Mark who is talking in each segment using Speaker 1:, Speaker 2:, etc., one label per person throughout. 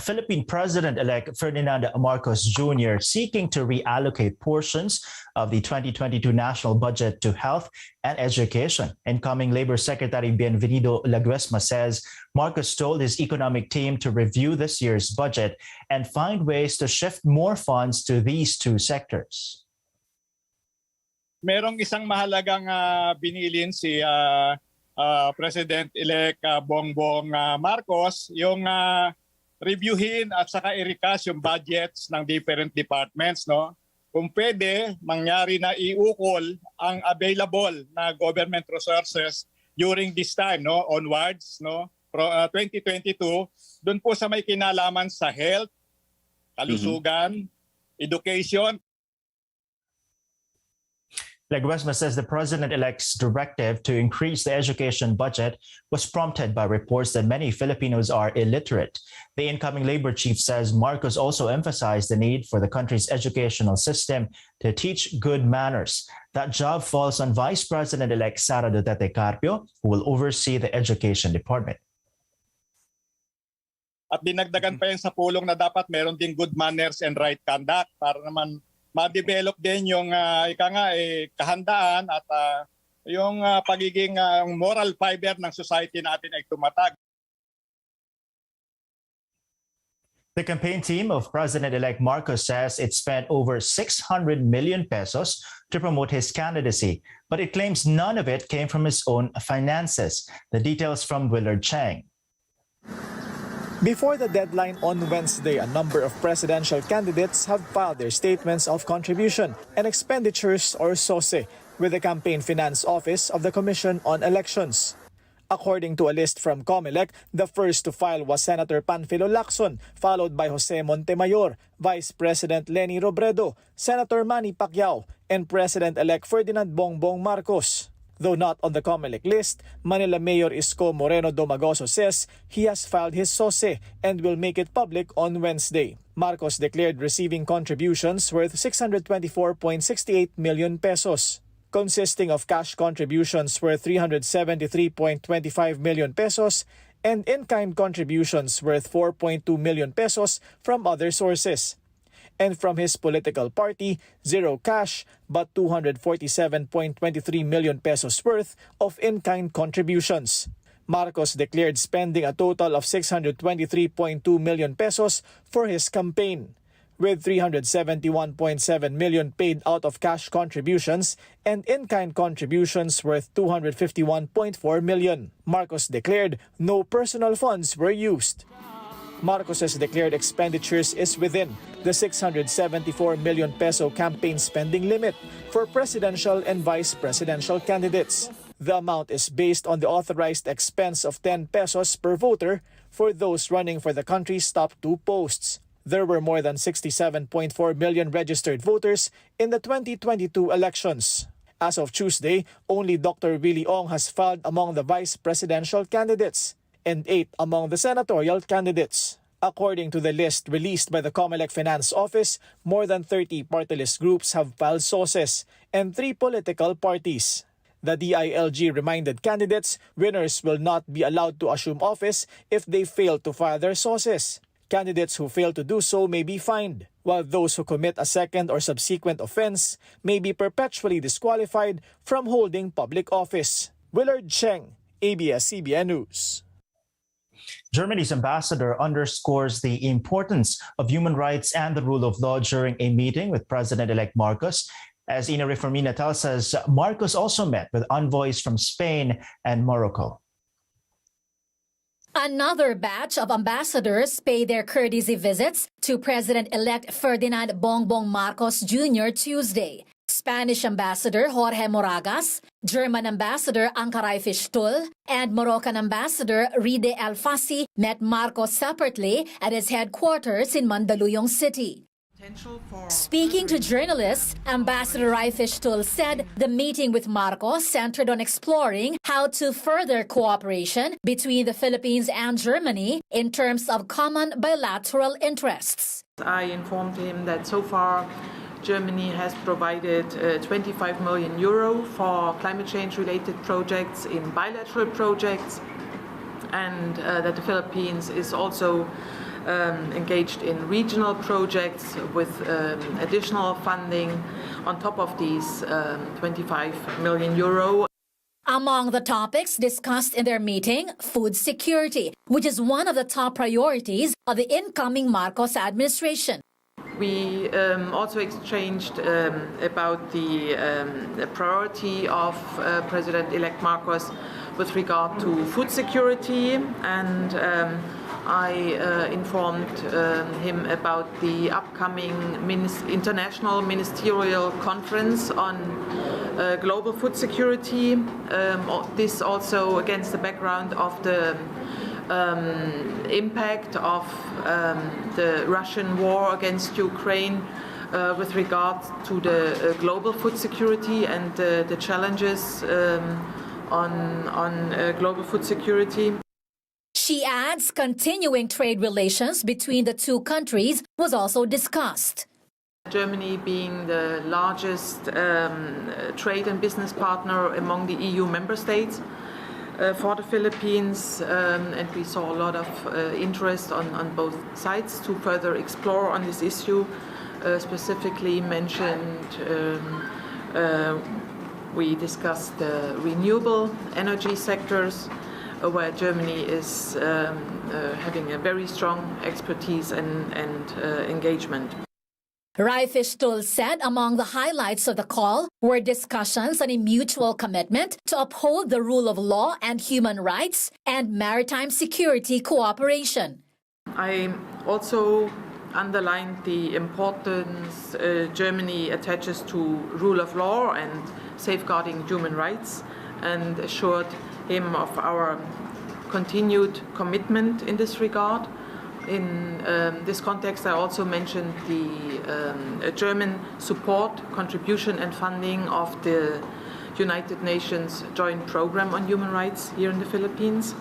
Speaker 1: Philippine President-elect Ferdinand Marcos Jr. seeking to reallocate portions of the 2022 national budget to health and education. Incoming Labor Secretary Bienvenido Laguesma says Marcos told his economic team to review this year's budget and find ways to shift more funds to these two sectors.
Speaker 2: Merong isang mahalagang binilin si President-elect Bongbong Marcos, yung reviewin at saka i-recast yung budgets ng different departments, no? Kung pwede, mangyari na iukol ang available na government resources during this time, no, onwards, no, 2022, doon po sa may kinalaman sa health, kalusugan, education.
Speaker 1: Laguesma says the president-elect's directive to increase the education budget was prompted by reports that many Filipinos are illiterate. The incoming labor chief says Marcos also emphasized the need for the country's educational system to teach good manners. That job falls on Vice President-elect Sara Duterte Carpio, who will oversee the education department.
Speaker 2: At dinagdagan pa yan sa pulong na dapat meron din good manners and right conduct para naman ma-develop din yung kahandaan at yung pagiging moral fiber ng society natin ay tumatag.
Speaker 1: The campaign team of President-elect Marcos says it spent over 600 million pesos to promote his candidacy, but it claims none of it came from his own finances. The details from Willard Chang.
Speaker 3: Before the deadline on Wednesday, a number of presidential candidates have filed their statements of contribution and expenditures, or SOSE, with the Campaign Finance Office of the Commission on Elections. According to a list from COMELEC, the first to file was Senator Panfilo Lacson, followed by Jose Montemayor, Vice President Leni Robredo, Senator Manny Pacquiao, and President-elect Ferdinand Bongbong Marcos. Though not on the COMELEC list, Manila Mayor Isko Moreno Domagoso says he has filed his SOSE and will make it public on Wednesday. Marcos declared receiving contributions worth 624.68 million pesos, consisting of cash contributions worth 373.25 million pesos and in-kind contributions worth 4.2 million pesos from other sources. And from his political party, zero cash but 247.23 million pesos worth of in-kind contributions. Marcos declared spending a total of 623.2 million pesos for his campaign, with 371.7 million paid out of cash contributions and in-kind contributions worth 251.4 million. Marcos declared no personal funds were used. Marcos's declared expenditures is within the 674 million peso campaign spending limit for presidential and vice presidential candidates. The amount is based on the authorized expense of 10 pesos per voter for those running for the country's top two posts. There were more than 67.4 million registered voters in the 2022 elections. As of Tuesday, only Dr. Willie Ong has filed among the vice presidential candidates and 8 among the senatorial candidates. According to the list released by the COMELEC Finance Office, more than 30 party list groups have filed SOSEs and 3 political parties. The DILG reminded candidates winners will not be allowed to assume office if they fail to file their SOSEs. Candidates who fail to do so may be fined, while those who commit a second or subsequent offense may be perpetually disqualified from holding public office. Willard Cheng, ABS-CBN News.
Speaker 1: Germany's ambassador underscores the importance of human rights and the rule of law during a meeting with President-elect Marcos. As Ina Reformina tells us, Marcos also met with envoys from Spain and Morocco.
Speaker 4: Another batch of ambassadors paid their courtesy visits to President-elect Ferdinand Bongbong Marcos Jr. Tuesday. Spanish Ambassador Jorge Moragas, German Ambassador Ankaray Fischtul, and Moroccan Ambassador Ride El Fassi met Marcos separately at his headquarters in Mandaluyong City. Speaking to journalists, Ambassador Rai Fischtul said the meeting with Marcos centered on exploring how to further cooperation between the Philippines and Germany in terms of common bilateral interests.
Speaker 5: I informed him that so far Germany has provided 25 million euro for climate change related projects in bilateral projects, and that the Philippines is also engaged in regional projects with additional funding on top of these 25 million euro.
Speaker 4: Among the topics discussed in their meeting, food security, which is one of the top priorities of the incoming Marcos administration.
Speaker 5: We also exchanged about the priority of President-elect Marcos with regard to food security, and I informed him about the upcoming international ministerial conference on global food security. This also against the background of the impact of the Russian war against Ukraine with regard to the global food security and the challenges on global food security.
Speaker 4: She adds continuing trade relations between the two countries was also discussed.
Speaker 5: Germany being the largest trade and business partner among the EU member states for the Philippines, and we saw a lot of interest on both sides to further explore on this issue. Specifically mentioned, we discussed the renewable energy sectors, where Germany is having a very strong expertise and engagement.
Speaker 4: Raifishtul said among the highlights of the call were discussions on a mutual commitment to uphold the rule of law and human rights and maritime security cooperation.
Speaker 5: I also underlined the importance Germany attaches to rule of law and safeguarding human rights, and assured him of our continued commitment in this regard. In this context, I also mentioned the German support, contribution and funding of the United Nations Joint Program on Human Rights here in the Philippines.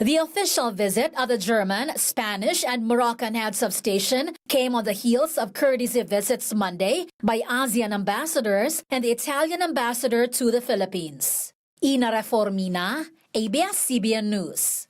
Speaker 4: The official visit of the German, Spanish and Moroccan heads of station came on the heels of courtesy visits Monday by ASEAN ambassadors and the Italian ambassador to the Philippines. Ina Reformina, ABS-CBN News.